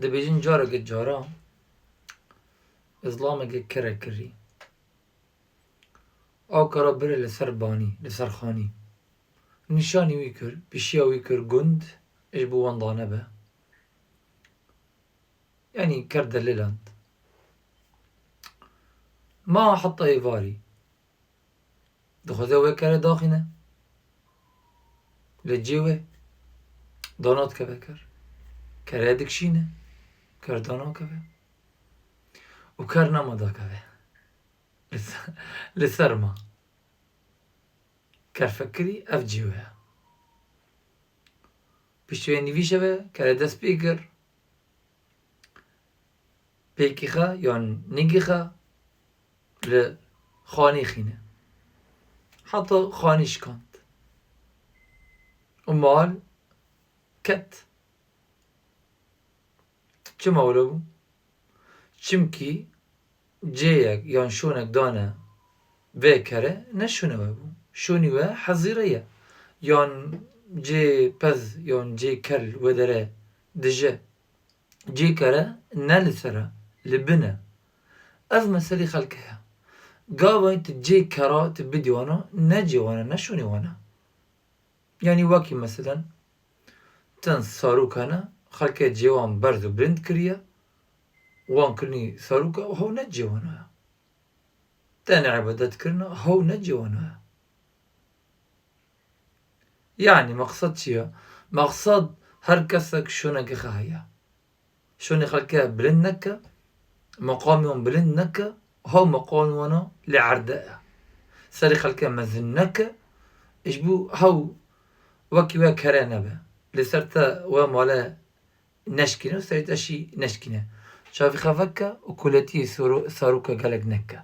دەبێژین جارێک جارە ئیسلامێکی کەرە کردی ئەو کەرە برێ لەسەر بانی لەسەر خانی نیشانی وی کرد پیشیا وی کرد گوند ئەش بۆ وەندا نەبە یعنی کەردە لێلاند ما حەتا ئێڤاری دixwaze wê kere daxîne li cê wê dana dikeve ker kerê dikişîne ker dana keve û ker nema dakeve li ser ma ker fekirî ev cê we ye piştî wê nivîşe ve kerê dest pê kir pêkî xe yan nîgî xe li xanê xîne heta xanî şikand û mal ket çima wilo bû çimkî cêyek yan şonek dane vê kere ne şûna we bû şûnî we hezîre ye yan cê pez yan cê kel wedere dije cê kere ne li ser e li bin e ev meselê xelkê ye gavê tu cê kera tu bidî wana ne cê wan e ne şûnê wan e yanî wekî meselen tin zarok hene xelkê cê wan berz û bilind kiriye wan kirinî zarok e hew ne cê wan e tenê ebedet kirine hew ne cê wan e yani meqsed çi ye meqsed her kesek şûnekê xe heye şûnê xelkê bilind neke meqamê wan bilind neke hew meqamê wan lê erde ye serê xelkê mezin neke ji bo hew wekî we kere nebe li ser te we male neşkîne û serê te jî neşkîne çavî xe veke û kuletiyê zaroka gelek neke